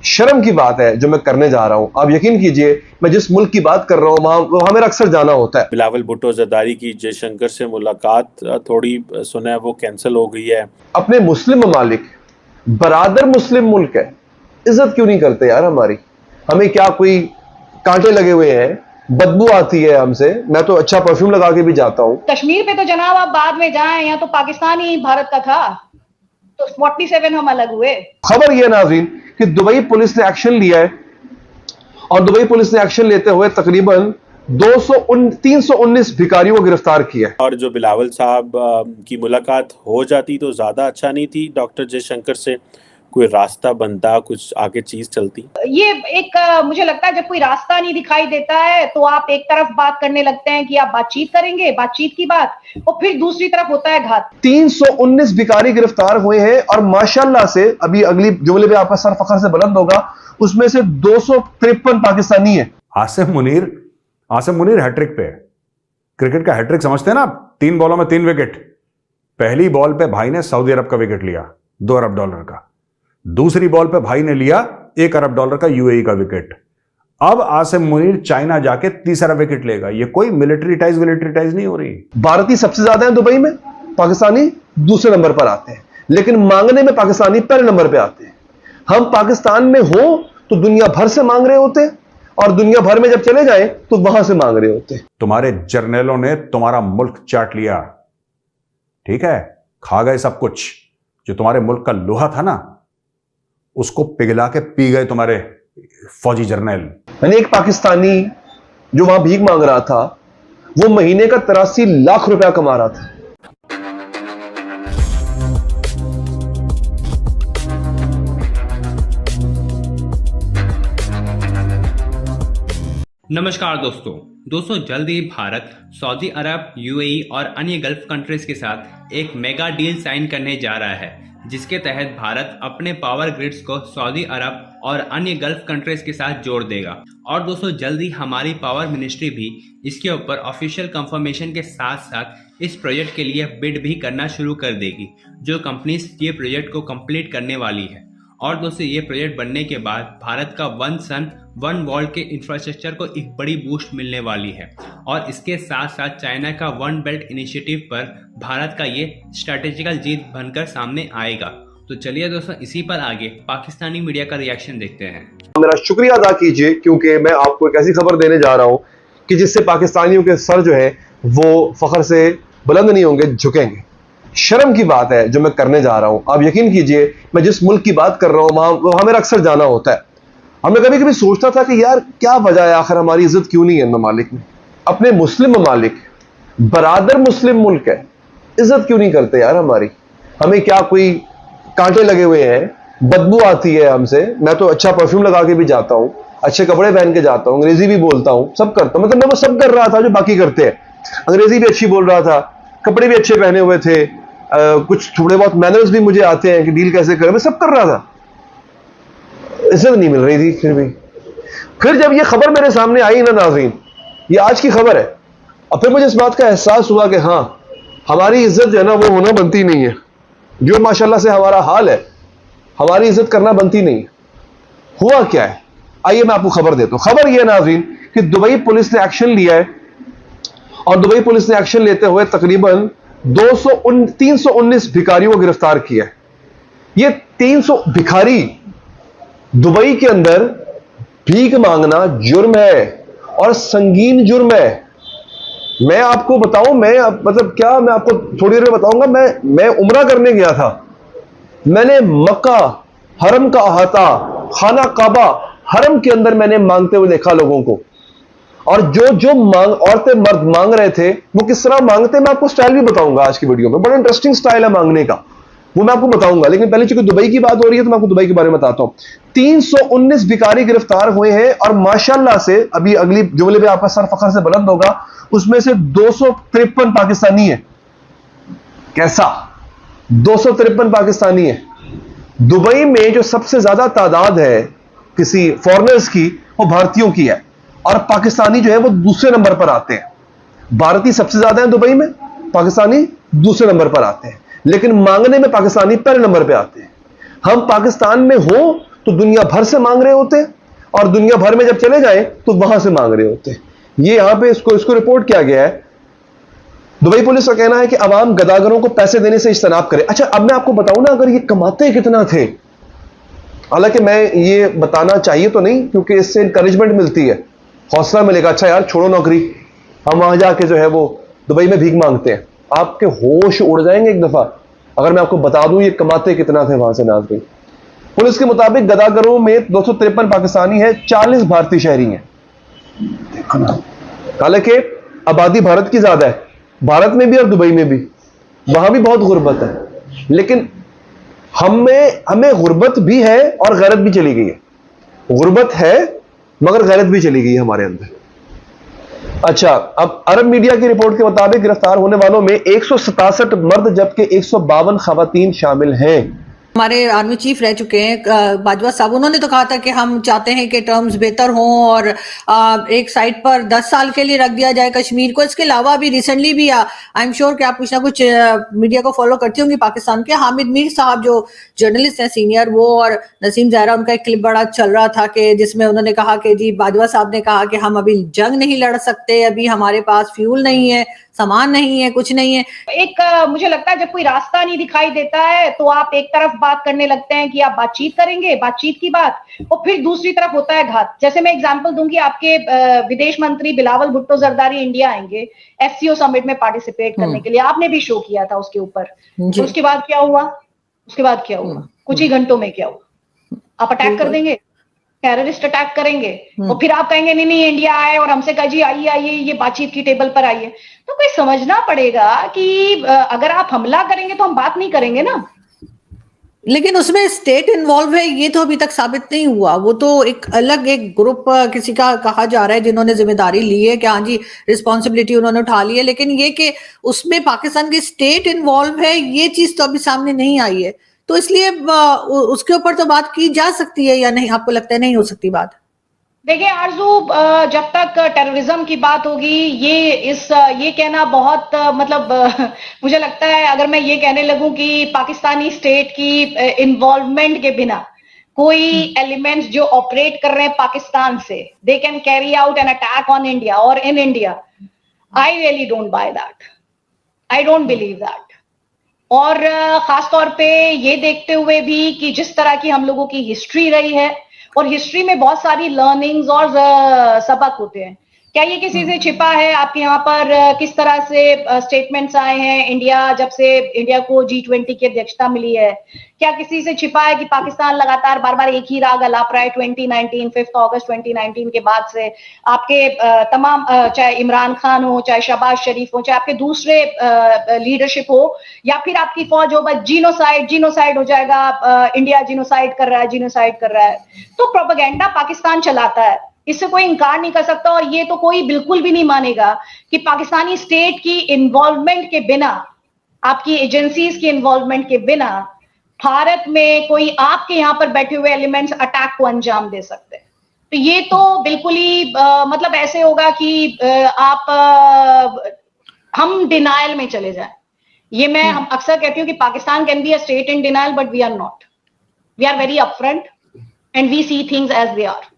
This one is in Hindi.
शर्म की बात है जो मैं करने जा रहा हूं। आप यकीन कीजिए, मैं जिस मुल्क की बात कर रहा हूं वहां मेरा अक्सर जाना होता है। बिलावल भुट्टो जरदारी की जयशंकर से मुलाकात थोड़ी सुना है वो कैंसिल हो गई है। अपने मुस्लिम ममालिक, बरादर मुस्लिम मुल्क है, इज्जत क्यों नहीं करते यार हमारी? हमें क्या कोई कांटे लगे हुए हैं? बदबू आती है हमसे। मैं तो अच्छा परफ्यूम लगा के भी जाता हूं। कश्मीर पे तो जनाब आप बाद में जाएं, यहाँ तो पाकिस्तान ही भारत का था, तो 47 हम अलग हुए। खबर यह नाज़रीन कि दुबई पुलिस ने एक्शन लिया है, और दुबई पुलिस ने एक्शन लेते हुए तकरीबन 319 भिखारियों को गिरफ्तार किया है। और जो बिलावल साहब की मुलाकात हो जाती तो ज़्यादा अच्छा नहीं थी डॉक्टर जयशंकर से, कोई रास्ता बनता, कुछ आगे चीज़ चलती। ये एक मुझे लगता है जब कोई रास्ता नहीं दिखाई देता है तो आप एक तरफ बात करने लगते हैं कि आप बातचीत करेंगे, बातचीत की बात, और फिर दूसरी तरफ होता है घात। 319 भिखारी गिरफ्तार हुए हैं, और माशाल्लाह से अभी अगली जुमले में आपका सर फखर से बुलंद होगा, उसमें से 253 पाकिस्तानी है। आसिम मुनीर हैट्रिक पे है। क्रिकेट का हैट्रिक समझते हैं ना आप? 3 बॉलों में 3 विकेट। पहली बॉल पे भाई ने सऊदी अरब का विकेट लिया, $2 अरब का। दूसरी बॉल पे भाई ने लिया $1 अरब का यूएई का विकेट। अब आसिम मुनीर चाइना जाके तीसरा विकेट लेगा। ये कोई मिलिट्री टाइज नहीं हो रही। भारतीय सबसे ज्यादा है दुबई में, पाकिस्तानी दूसरे नंबर पर आते हैं, लेकिन मांगने में पाकिस्तानी पहले नंबर पर आते हैं। हम पाकिस्तान में हो तो दुनिया भर से मांग रहे होते हैं, और दुनिया भर में जब चले जाए तो वहां से मांग रहे होते हैं। तुम्हारे जर्नलों ने तुम्हारा मुल्क चाट लिया, ठीक है, खा गए सब कुछ। जो तुम्हारे मुल्क का लोहा था ना, उसको पिघला के पी गए तुम्हारे फौजी जर्नल। यानी एक पाकिस्तानी जो वहां भीख मांग रहा था, वो महीने का 83 लाख रुपया कमा रहा था। नमस्कार दोस्तों जल्द ही भारत सऊदी अरब, यूएई और अन्य गल्फ कंट्रीज के साथ एक मेगा डील साइन करने जा रहा है, जिसके तहत भारत अपने पावर ग्रिड्स को सऊदी अरब और अन्य गल्फ कंट्रीज के साथ जोड़ देगा। और दोस्तों जल्द ही हमारी पावर मिनिस्ट्री भी इसके ऊपर ऑफिशियल कंफर्मेशन के साथ साथ इस प्रोजेक्ट के लिए बिड भी करना शुरू कर देगी, जो कंपनीज ये प्रोजेक्ट को कंप्लीट करने वाली है। और दोस्तों ये प्रोजेक्ट बनने के बाद भारत का वन सन वन वर्ल्ड के इंफ्रास्ट्रक्चर को एक बड़ी बूस्ट मिलने वाली है, और इसके साथ साथ चाइना का वन बेल्ट इनिशिएटिव पर भारत का ये स्ट्रैटेजिकल जीत बनकर सामने आएगा। तो चलिए दोस्तों, इसी पर आगे पाकिस्तानी मीडिया का रिएक्शन देखते हैं। मेरा शुक्रिया अदा कीजिए, क्योंकि मैं आपको एक ऐसी खबर देने जा रहा हूं कि जिससे पाकिस्तानियों के सर जो है वो फखर से बुलंद नहीं होंगे, झुकेंगे। शर्म की बात है जो मैं करने जा रहा हूं। आप यकीन कीजिए, मैं जिस मुल्क की बात कर रहा हूं वहां मेरा अक्सर जाना होता है। हमने कभी कभी सोचता था कि यार क्या वजह है, आखिर हमारी इज्जत क्यों नहीं है ममालिक में? अपने मुस्लिम ममालिक, बरादर मुस्लिम मुल्क है, इज्जत क्यों नहीं करते यार हमारी? हमें क्या कोई कांटे लगे हुए हैं? बदबू आती है हमसे। मैं तो अच्छा परफ्यूम लगा के भी जाता हूं, अच्छे कपड़े पहन के जाता हूं, अंग्रेजी भी बोलता हूं, सब करता हूं। मतलब मैं वो सब कर रहा था जो बाकी करते हैं। अंग्रेजी भी अच्छी बोल रहा था, कपड़े भी अच्छे पहने हुए थे, कुछ थोड़े बहुत मैनर्स भी मुझे आते हैं कि डील कैसे करें, मैं सब कर रहा था। इज्जत नहीं मिल रही थी। फिर जब ये खबर मेरे सामने आई ना नाज़रीन, ये आज की खबर है, और फिर मुझे इस बात का एहसास हुआ कि हाँ, हमारी इज्जत जो है ना वो होना बनती नहीं है। जो माशाल्लाह से हमारा हाल है, हमारी इज्जत करना बनती नहीं है। हुआ क्या है, आइए मैं आपको खबर देता हूं। खबर यह नाज़रीन कि दुबई पुलिस ने एक्शन लिया है, और दुबई पुलिस ने एक्शन लेते हुए तकरीबन 319 भिखारियों को गिरफ्तार किया है। ये 300 भिखारी, दुबई के अंदर भीख मांगना जुर्म है, और संगीन जुर्म है। मैं आपको बताऊं, मैं आपको थोड़ी देर में बताऊंगा। मैं उम्रा करने गया था, मैंने मक्का हरम का अहाता, खाना काबा हरम के अंदर मैंने मांगते हुए देखा लोगों को। और जो औरतें मर्द मांग रहे थे वो किस तरह मांगते, मैं आपको स्टाइल भी बताऊंगा आज की वीडियो में। बड़ा इंटरेस्टिंग स्टाइल है मांगने का, वो मैं आपको बताऊंगा। लेकिन पहले चूंकि दुबई की बात हो रही है तो मैं आपको दुबई के बारे में बताता हूं। 319 भिखारी गिरफ्तार हुए हैं, और माशाल्लाह से अभी अगली जुमले में आपका सर फखर से बुलंद होगा, उसमें से 253 पाकिस्तानी है। कैसा? 253 पाकिस्तानी है। दुबई में जो सबसे ज्यादा तादाद है किसी फॉरेनर्स की, वो भारतीयों की है, और पाकिस्तानी जो है वो दूसरे नंबर पर आते हैं। भारतीय सबसे ज्यादा है दुबई में, पाकिस्तानी दूसरे नंबर पर आते हैं, लेकिन मांगने में पाकिस्तानी पहले नंबर पे आते हैं। हम पाकिस्तान में हो तो दुनिया भर से मांग रहे होते हैं, और दुनिया भर में जब चले जाए तो वहां से मांग रहे होते हैं। ये यहां पे इसको रिपोर्ट किया गया है। दुबई पुलिस का कहना है कि अवाम गदागरों को पैसे देने से इज्तनाब करे। अच्छा, अब मैं आपको बताऊं ना, अगर ये कमाते कितना थे, हालांकि मैं ये बताना चाहिए तो नहीं, क्योंकि इससे इंकरेजमेंट मिलती है, हौसला मिलेगा, अच्छा यार छोड़ो नौकरी, हम वहां जाके जो है वो दुबई में भीख मांगते हैं। आपके होश उड़ जाएंगे एक दफा अगर मैं आपको बता दूं ये कमाते कितना थे वहां से। नाज़रीन, पुलिस के मुताबिक गदागरों में 253 पाकिस्तानी है, 40 भारतीय शहरी हैं। हालांकि आबादी भारत की ज्यादा है, भारत में भी और दुबई में भी, वहां भी बहुत गुर्बत है, लेकिन हमें गुर्बत भी है और गैरत भी चली गई है। गुर्बत है मगर गैरत भी चली गई है हमारे अंदर। अच्छा, अब अरब मीडिया की रिपोर्ट के मुताबिक गिरफ्तार होने वालों में 167 मर्द जबकि 152 खवातीन शामिल हैं। हमारे आर्मी चीफ रह चुके हैं बाजवा साहब, उन्होंने तो कहा था कि हम चाहते हैं कि टर्म्स बेहतर हों और एक साइड पर 10 साल के लिए रख दिया जाए कश्मीर को। इसके अलावा अभी रिसेंटली भी आई एम श्योर कि आप कुछ ना कुछ मीडिया को फॉलो करती होंगी पाकिस्तान के, हामिद मीर साहब जो जर्नलिस्ट हैं सीनियर, वो और नसीम ज़हरा, उनका एक क्लिप बड़ा चल रहा था कि जिसमें उन्होंने कहा कि जी बाजवा साहब ने कहा कि हम अभी जंग नहीं लड़ सकते, अभी हमारे पास फ्यूल नहीं है, सामान नहीं है, कुछ नहीं है। एक मुझे लगता है जब कोई रास्ता नहीं दिखाई देता है तो आप एक तरफ बात करने लगते हैं कि आप बातचीत करेंगे, बातचीत की बात, और फिर दूसरी तरफ होता है घात। जैसे मैं एग्जांपल दूंगी, आपके विदेश मंत्री बिलावल भुट्टो जरदारी इंडिया आएंगे एफसीओ समिट में पार्टिसिपेट करने के लिए, आपने भी शो किया था उसके ऊपर। तो उसके बाद क्या हुआ? उसके बाद क्या हुआ? कुछ ही घंटों में क्या हुआ? आप अटैक कर देंगे, टेररिस्ट अटैक करेंगे, और फिर आप कहेंगे नहीं नहीं इंडिया आए और हमसे कहा जी आइए आइए ये बातचीत की टेबल पर आइए। तो कोई समझना पड़ेगा कि अगर आप हमला करेंगे तो हम बात नहीं करेंगे ना। लेकिन उसमें स्टेट इन्वॉल्व है ये तो अभी तक साबित नहीं हुआ। वो तो एक अलग एक ग्रुप किसी का कहा जा रहा है जिन्होंने जिम्मेदारी ली है कि हाँ जी रिस्पॉन्सिबिलिटी उन्होंने उठा ली है, लेकिन ये कि उसमें पाकिस्तान की स्टेट इन्वॉल्व है ये चीज तो अभी सामने नहीं आई है। तो इसलिए उसके ऊपर तो बात की जा सकती है या नहीं? आपको लगता है नहीं हो सकती बात? देखिए आरजू, जब तक टेररिज्म की बात होगी ये कहना बहुत मतलब मुझे लगता है अगर मैं ये कहने लगूं कि पाकिस्तानी स्टेट की इन्वॉल्वमेंट के बिना कोई एलिमेंट्स जो ऑपरेट कर रहे हैं पाकिस्तान से, they can carry out an attack on India और in India, I really don't buy that, I don't believe that. और खास तौर पे ये देखते हुए भी कि जिस तरह की हम लोगों की हिस्ट्री रही है, और हिस्ट्री में बहुत सारी लर्निंग्स और सबक होते हैं, क्या ये किसी से छिपा है? आपके यहाँ पर किस तरह से स्टेटमेंट्स आए हैं इंडिया जब से इंडिया को G20 की अध्यक्षता मिली है, क्या किसी से छिपा है कि पाकिस्तान लगातार बार बार एक ही राग अलाप रहा है? 2019 5 अगस्त 2019 के बाद से आपके तमाम चाहे इमरान खान हो, चाहे शहबाज शरीफ हो, चाहे आपके दूसरे लीडरशिप हो, या फिर आपकी फौज हो, बस जीनोसाइड हो जाएगा, इंडिया जीनोसाइड कर रहा है, जीनोसाइड कर रहा है। तो प्रोपेगेंडा पाकिस्तान चलाता है, इससे कोई इंकार नहीं कर सकता। और ये तो कोई बिल्कुल भी नहीं मानेगा कि पाकिस्तानी स्टेट की इन्वॉल्वमेंट के बिना, आपकी एजेंसीज की इन्वॉल्वमेंट के बिना भारत में कोई आपके यहां पर बैठे हुए एलिमेंट्स अटैक को अंजाम दे सकते हैं। तो ये तो बिल्कुल ही मतलब ऐसे होगा कि हम डिनायल में चले जाएं। ये मैं हम अक्सर कहती हूँ कि Pakistan can be a state in denial but we are not, we are very upfront and we see things as they are.